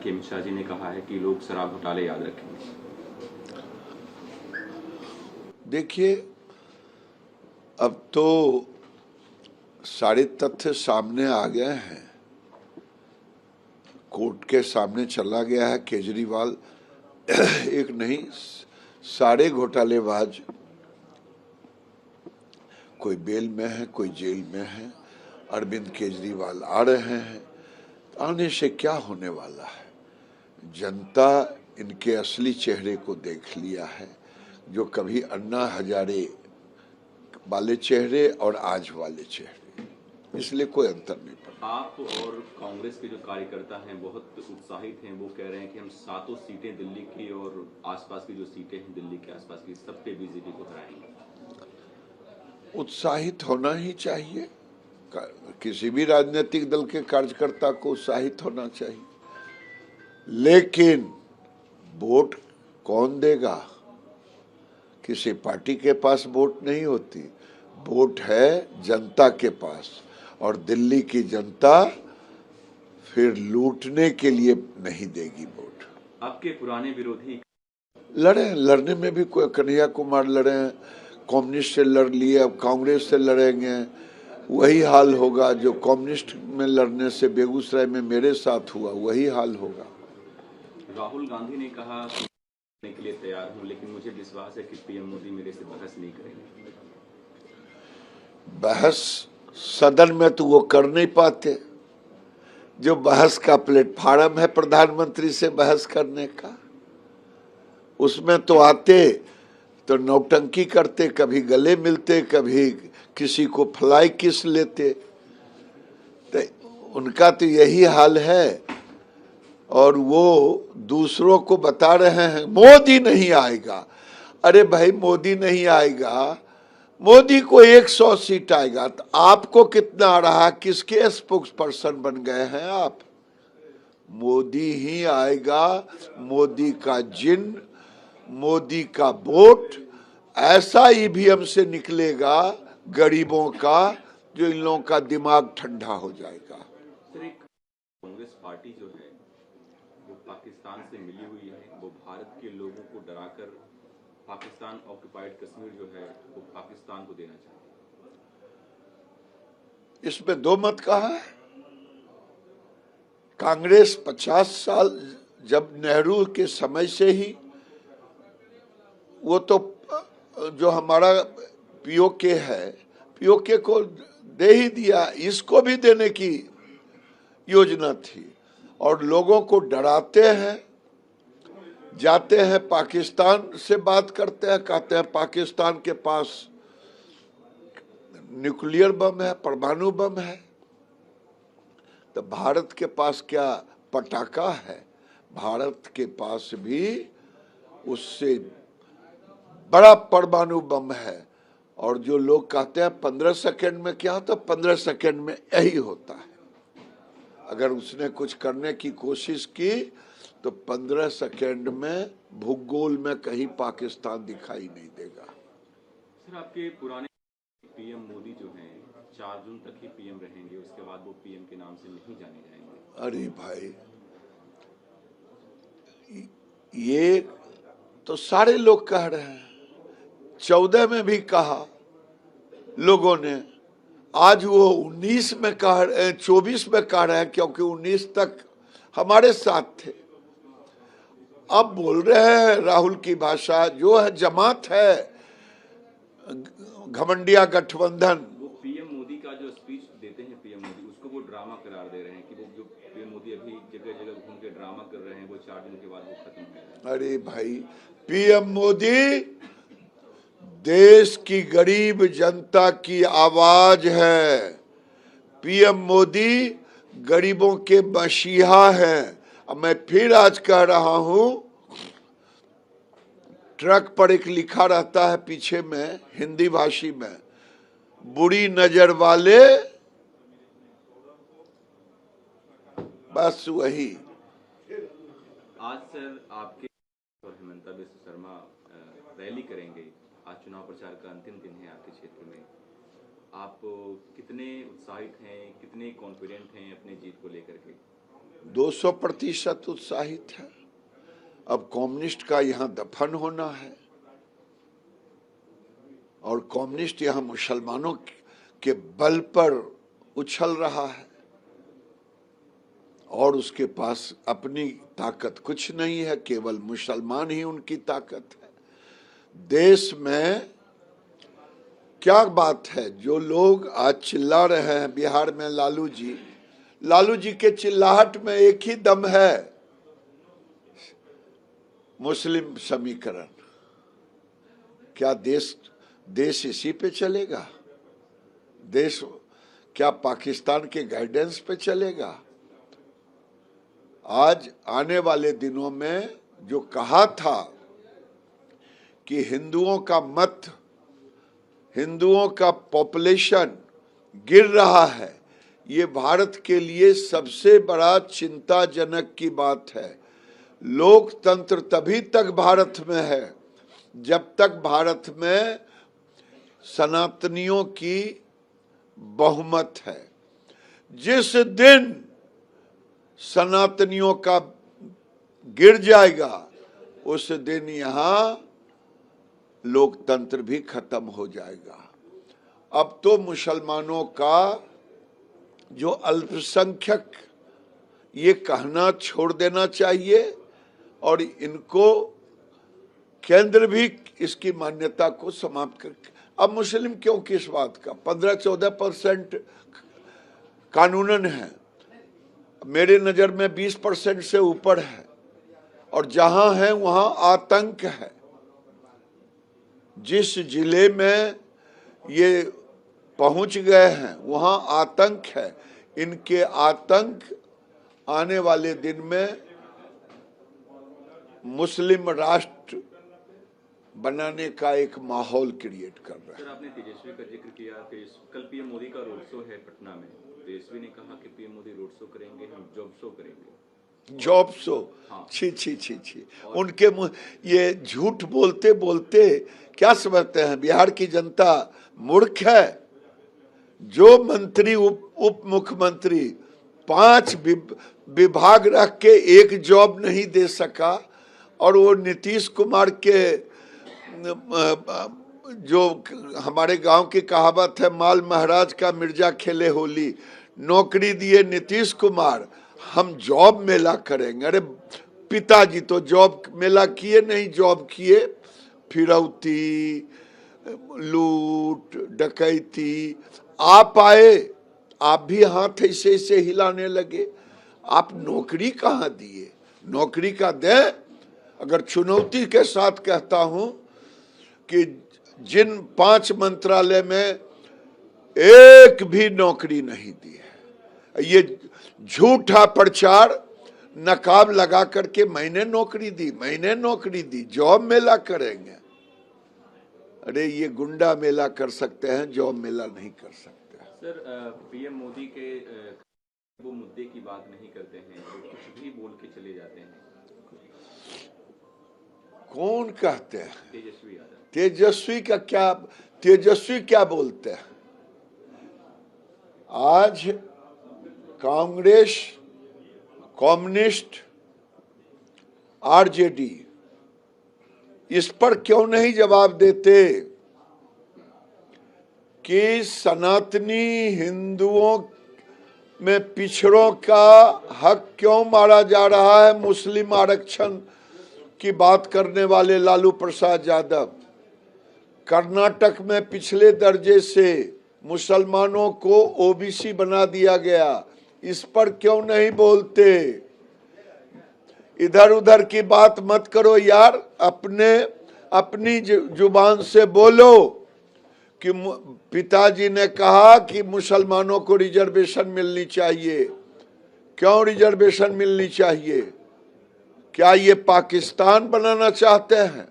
अमित शाह जी ने कहा है कि लोग शराब घोटाले याद रखेंगे। देखिए, अब तो सारे तथ्य सामने आ गए हैं। कोर्ट के सामने चला गया है केजरीवाल एक नहीं, सारे घोटालेबाज कोई बेल में है, कोई जेल में है। अरविंद केजरीवाल आ रहे हैं। आने से क्या होने वाला है? जनता इनके असली चेहरे को देख लिया है, जो कभी अन्ना हजारे वाले चेहरे और आज वाले चेहरे, इसलिए कोई अंतर नहीं पड़ा। आप और कांग्रेस के जो कार्यकर्ता हैं बहुत उत्साहित हैं। वो कह रहे हैं कि हम 7 सीटें दिल्ली की और आसपास की जो सीटें हैं दिल्ली के आसपास की सब पे बीजेपी को हराएंगे। उत्साहित होना ही चाहिए। किसी भी राजनीतिक दल के कार्यकर्ता को उत्साहित होना चाहिए, लेकिन वोट कौन देगा? किसी पार्टी के पास वोट नहीं होती, वोट है जनता के पास। और दिल्ली की जनता फिर लूटने के लिए नहीं देगी वोट। आपके पुराने विरोधी लड़ने में भी कोई कन्हैया कुमार लड़े, कम्युनिस्ट से लड़ लिए, अब कांग्रेस से लड़ेंगे। वही हाल होगा जो कम्युनिस्ट में लड़ने से बेगूसराय में मेरे साथ हुआ, वही हाल होगा। राहुल गांधी ने कहा कि के लिए तैयार हूं, लेकिन मुझे विश्वास है कि पीएम मोदी मेरे से बहस नहीं करेंगे। बहस सदन में तो वो कर नहीं पाते। जो बहस का प्लेटफार्म है प्रधानमंत्री से बहस करने का, उसमें तो आते तो नौटंकी करते, कभी गले मिलते, कभी किसी को फ्लाई किस लेते। तो उनका तो यही हाल है। और वो दूसरों को बता रहे हैं मोदी नहीं आएगा। अरे भाई, मोदी नहीं आएगा, मोदी को 100 सीट आएगा, तो आपको कितना आ रहा? किसके स्पोक्स पर्सन बन गए हैं आप? मोदी ही आएगा। मोदी का जिन, मोदी का वोट ऐसा ईवीएम से निकलेगा गरीबों का, जो इन लोगों का दिमाग ठंडा हो जाएगा। कांग्रेस पार्टी जो है वो पाकिस्तान से मिली हुई है। वो भारत के लोगों को डराकर पाकिस्तान ऑक्युपाइड कश्मीर जो है वो पाकिस्तान को देना चाहती है। इसमें दो मत कहा है। कांग्रेस 50 साल, जब नेहरू के समय से ही, वो तो जो हमारा पीओके है, पीओके को दे ही दिया, इसको भी देने की योजना थी। और लोगों को डराते हैं, जाते हैं पाकिस्तान से बात करते हैं, कहते हैं पाकिस्तान के पास न्यूक्लियर बम है, परमाणु बम है। तो भारत के पास क्या पटाखा है? भारत के पास भी उससे बड़ा परमाणु बम है। और जो लोग कहते हैं 15 सेकंड में क्या होता, 15 सेकंड में यही होता है। अगर उसने कुछ करने की कोशिश की तो 15 सेकंड में भूगोल में कहीं पाकिस्तान दिखाई नहीं देगा। सर, आपके पुराने पीएम मोदी जो हैं 4 जून तक ही पीएम रहेंगे, उसके बाद वो पीएम के नाम से नहीं जाने जाएंगे। अरे भाई, ये तो सारे लोग कह रहे हैं। 14 में भी कहा लोगों ने, आज वो 19 में कह, 24 में कह रहे हैं, क्योंकि 19 तक हमारे साथ थे। अब बोल रहे हैं राहुल की भाषा जो है जमात है, घमंडिया गठबंधन। वो पीएम मोदी का जो स्पीच देते हैं पीएम मोदी, उसको वो ड्रामा करार दे रहे हैं कि वो जो पीएम मोदी अभी जगह जगह घूम के ड्रामा कर रहे हैं, वो 4 दिन के बाद वो खत्म हो जाएगा। अरे भाई, पीएम मोदी देश की गरीब जनता की आवाज है। पीएम मोदी गरीबों के मसीहा हैं। अब मैं फिर आज कह रहा हूं, ट्रक पर एक लिखा रहता है पीछे में हिंदी भाषी में, बुरी नजर वाले, बस वही। आज सर आपके और हेमंता बिस्वा शर्मा रैली करेंगे। आज चुनाव प्रचार का अंतिम दिन है आपके क्षेत्र में। आप कितने उत्साहित हैं, कितने कॉन्फिडेंट हैं अपने जीत को लेकर के? 200% उत्साहित है। अब कम्युनिस्ट का यहाँ दफन होना है और कम्युनिस्ट यहाँ मुसलमानों के बल पर उछल रहा है और उसके पास अपनी ताकत कुछ नहीं है, केवल मुसलमान ही उनकी ताकत है। देश में क्या बात है, जो लोग आज चिल्ला रहे हैं बिहार में लालू जी के चिल्लाहट में एक ही दम है, मुस्लिम समीकरण। क्या देश इसी पे चलेगा? देश क्या पाकिस्तान के गाइडेंस पे चलेगा? आज आने वाले दिनों में जो कहा था कि हिंदुओं का पॉपुलेशन गिर रहा है, ये भारत के लिए सबसे बड़ा चिंताजनक की बात है। लोकतंत्र तभी तक भारत में है जब तक भारत में सनातनियों की बहुमत है। जिस दिन सनातनियों का गिर जाएगा उस दिन यहाँ लोकतंत्र भी खत्म हो जाएगा। अब तो मुसलमानों का जो अल्पसंख्यक, ये कहना छोड़ देना चाहिए और इनको केंद्र भी इसकी मान्यता को समाप्त कर। अब मुस्लिम क्यों किस बात का 15-14% कानूनन है, मेरे नजर में 20% से ऊपर है और जहां है वहां आतंक है। जिस जिले में ये पहुंच गए हैं वहां आतंक है। इनके आतंक आने वाले दिन में मुस्लिम राष्ट्र बनाने का एक माहौल क्रिएट कर रहा है। सर, आपने तेजस्वी का जिक्र किया। कल पीएम मोदी का रोड शो है पटना में। तेजस्वी ने कहा कि पीएम मोदी रोड शो करेंगे, हम जॉब शो करेंगे। Job show? हाँ। छी। उनके ये झूठ बोलते बोलते क्या समझते हैं बिहार की जनता मूर्ख है? जो मंत्री उप मुख्यमंत्री 5 विभाग रख के एक जॉब नहीं दे सका और वो नीतीश कुमार के, जो हमारे गांव की कहावत है, माल महाराज का मिर्जा खेले होली, नौकरी दिए नीतीश कुमार, हम जॉब मेला करेंगे। अरे पिताजी तो जॉब मेला किए नहीं, जॉब किए फिरौती, लूट, डकैती। आप आए, आप भी हाथ ऐसे ऐसे हिलाने लगे। आप नौकरी कहाँ दिए? नौकरी का दे। अगर चुनौती के साथ कहता हूं कि जिन 5 मंत्रालय में एक भी नौकरी नहीं दी है, ये झूठा प्रचार, नकाब लगा करके मैंने नौकरी दी, जॉब मेला करेंगे। अरे ये गुंडा मेला कर सकते हैं, जॉब मेला नहीं कर सकते। सर, पीएम मोदी के वो मुद्दे की बात नहीं करते हैं, वो कुछ भी बोल के चले जाते हैं। कौन कहते हैं? तेजस्वी यादव। तेजस्वी क्या बोलते हैं? आज कांग्रेस, कम्युनिस्ट, आरजेडी इस पर क्यों नहीं जवाब देते कि सनातनी हिंदुओं में पिछड़ों का हक क्यों मारा जा रहा है? मुस्लिम आरक्षण की बात करने वाले लालू प्रसाद यादव, कर्नाटक में पिछले दर्जे से मुसलमानों को ओबीसी बना दिया गया, इस पर क्यों नहीं बोलते? इधर उधर की बात मत करो यार, अपनी जुबान से बोलो कि पिताजी ने कहा कि मुसलमानों को रिजर्वेशन मिलनी चाहिए। क्यों रिजर्वेशन मिलनी चाहिए? क्या ये पाकिस्तान बनाना चाहते हैं?